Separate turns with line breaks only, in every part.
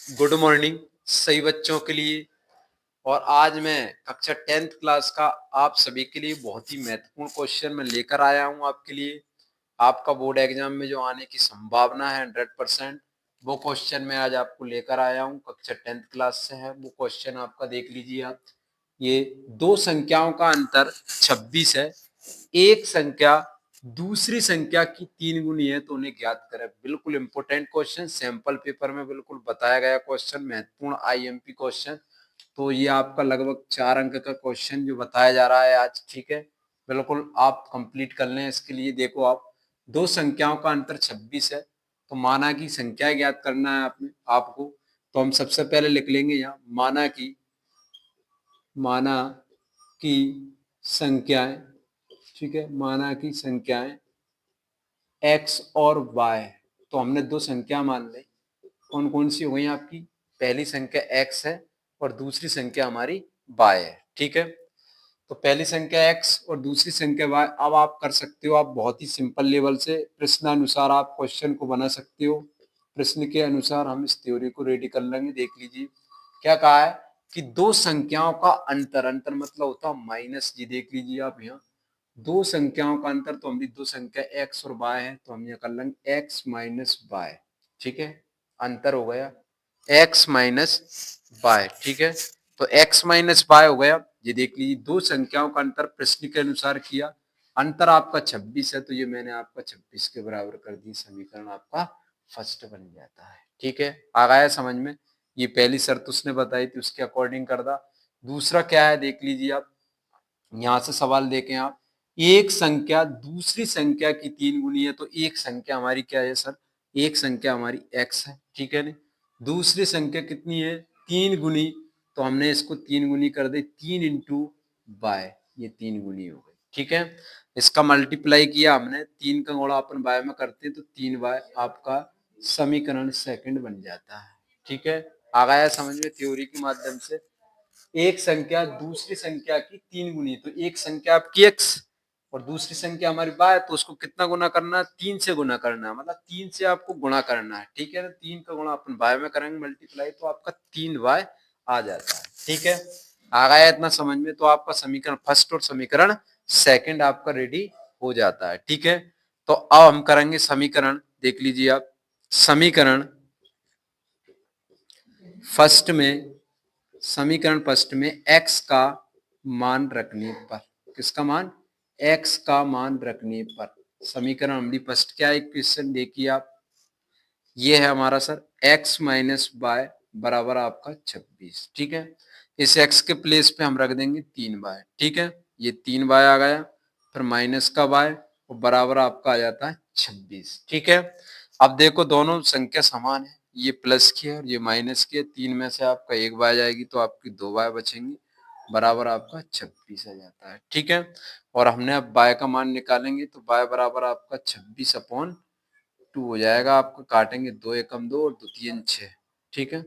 Good morning सही बच्चों के लिए। और आज मैं कक्षा 10th क्लास का आप सभी के लिए बहुत ही महत्वपूर्ण क्वेश्चन मैं लेकर आया हूं आपके लिए। आपका बोर्ड एग्जाम में जो आने की संभावना है 100%, वो क्वेश्चन मैं आज आपको लेकर आया हूं। कक्षा 10th क्लास से है वो क्वेश्चन, आपका देख लीजिए आप। ये दो संख्याओं का अंतर 26 है। एक संख्या दूसरी संख्या की 3 गुनी है तो उन्हें ज्ञात करें। बिल्कुल इंपॉर्टेंट क्वेश्चन, सैंपल पेपर में बिल्कुल बताया गया क्वेश्चन, महत्वपूर्ण आईएमपी क्वेश्चन। तो ये आपका लगभग 4 अंक का क्वेश्चन जो बताया जा रहा है आज, ठीक है। बिल्कुल आप कंप्लीट कर लें। इसके लिए देखो आप, दो संख्याओं का अंतर 26 है तो माना की संख्या ज्ञात करना है आपको। तो हम सबसे पहले लिख लेंगे यहाँ माना की संख्याएं, ठीक है। माना की संख्याएं x और y, तो हमने दो संख्या मान ली। कौन कौन सी हो गई आपकी? पहली संख्या x है और दूसरी संख्या हमारी y है, ठीक है। तो पहली संख्या x और दूसरी संख्या y। अब आप कर सकते हो, आप बहुत ही सिंपल लेवल से प्रश्नानुसार आप क्वेश्चन को बना सकते हो। प्रश्न के अनुसार हम इस थ्योरी को रेडी कर लेंगे। देख लीजिए क्या कहा है कि दो संख्याओं का अंतर, अंतर मतलब होता है माइनस। जी देख लीजिए आप यहाँ, दो संख्याओं का अंतर, तो हमारी दो संख्या x और y है तो हम यहाँ कर लेंगे x माइनस y, ठीक है। अंतर हो गया x माइनस y, ठीक है। तो x माइनस y हो गया। ये देख लीजिए दो संख्याओं का अंतर प्रश्न के अनुसार किया। अंतर आपका 26 है तो ये मैंने आपका 26 के बराबर कर दी। समीकरण आपका फर्स्ट बन जाता है, ठीक है। आ गया समझ में? ये पहली शर्त उसने बताई थी, उसके अकॉर्डिंग कर दा। दूसरा क्या है देख लीजिए आप, यहां से सवाल देखें आप। एक संख्या दूसरी संख्या की 3 गुनी है तो एक संख्या हमारी क्या है सर? एक संख्या हमारी x है, ठीक है। नहीं, दूसरी संख्या कितनी है? 3 गुनी। तो हमने इसको 3 गुनी कर दी, 3 इंटू बाय, ये 3 गुनी हो गई, ठीक है। इसका मल्टीप्लाई किया हमने, 3 का गुणा अपन बाय में करते हैं तो 3 बाय आपका समीकरण सेकंड बन जाता है, ठीक है। आ गया समझ में थ्योरी के माध्यम से? एक संख्या दूसरी संख्या की 3 गुनी, तो एक संख्या आपकी x और दूसरी संख्या हमारी y, तो उसको कितना गुना करना है? 3 से गुना करना है, मतलब 3 से आपको गुणा करना है, ठीक है ना। 3 का गुणा अपन y में करेंगे मल्टीप्लाई, तो आपका 3y आ जाता है, ठीक है। आ गया इतना समझ में? तो आपका समीकरण फर्स्ट और समीकरण सेकंड आपका रेडी हो जाता है, ठीक है। तो अब हम करेंगे समीकरण, देख लीजिए आप। समीकरण फर्स्ट में, समीकरण फर्स्ट में x का मान रखने पर, किसका मान? x का मान रखने पर समीकरण हमारी फर्स्ट क्या है? क्वेश्चन देखिए आप, ये है हमारा सर x माइनस वाई बराबर आपका 26, ठीक है। इस x के प्लेस पे हम रख देंगे 3y, ठीक है। ये 3y आ गया, फिर माइनस का y और बराबर आपका आ जाता है 26, ठीक है। अब देखो दोनों संख्या समान है, ये प्लस की है और ये माइनस की है। 3 में से आपका एक y जाएगी तो आपकी 2y बचेंगी, बराबर आपका 26 आ जाता है, ठीक है। और हमने अब y का मान निकालेंगे तो y बराबर आपका 26/2 हो जाएगा। आपको काटेंगे 2 एकम 2 और 2 तीन 6, ठीक है।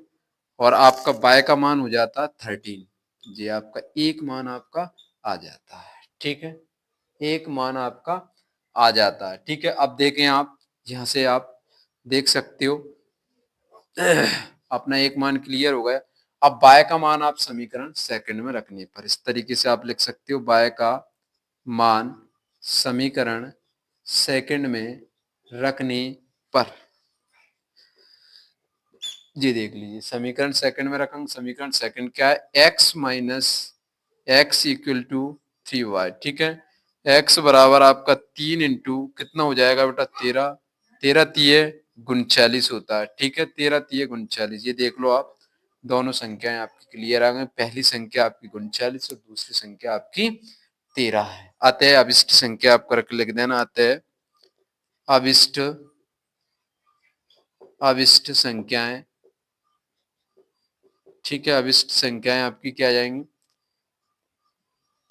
और आपका y का मान हो जाता है 13। ये आपका एक मान आपका आ जाता है, ठीक है। एक मान आपका आ जाता है, ठीक है। अब देखें आप, यहाँ से आप देख सकते हो अपना एक मान क्लियर हो गया। अब y का मान आप समीकरण सेकंड में रखने पर इस तरीके से आप लिख सकते हो, y का मान समीकरण सेकंड में रखने पर, जी देख लीजिए समीकरण सेकंड में रखेंगे। समीकरण सेकंड क्या है? x minus x equal to 3y, ठीक है। x बराबर आपका 3 इंटू कितना हो जाएगा बेटा? 13, 13 तिये 39 होता है, ठीक है। 13 तिये 39, ये देख लो आप, दोनों संख्याएं आपकी क्लियर आ गई। पहली संख्या आपकी 39 और दूसरी संख्या आपकी 13 है। अतः अभिष्ट संख्या आप करके लिख देना, अतः अभिष्ट अभिष्ट संख्याएं, ठीक है। अभिष्ट संख्याएं आपकी क्या आ जाएंगी?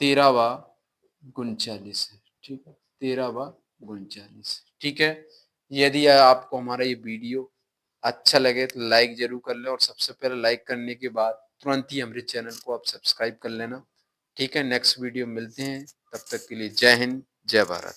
13/39 है, ठीक है। 13/39, ठीक है। यदि आपको हमारा ये वीडियो अच्छा लगे तो लाइक जरूर कर लें, और सबसे पहले लाइक करने के बाद तुरंत ही हमारे चैनल को आप सब्सक्राइब कर लेना, ठीक है। नेक्स्ट वीडियो मिलते हैं, तब तक के लिए जय हिंद, जय भारत।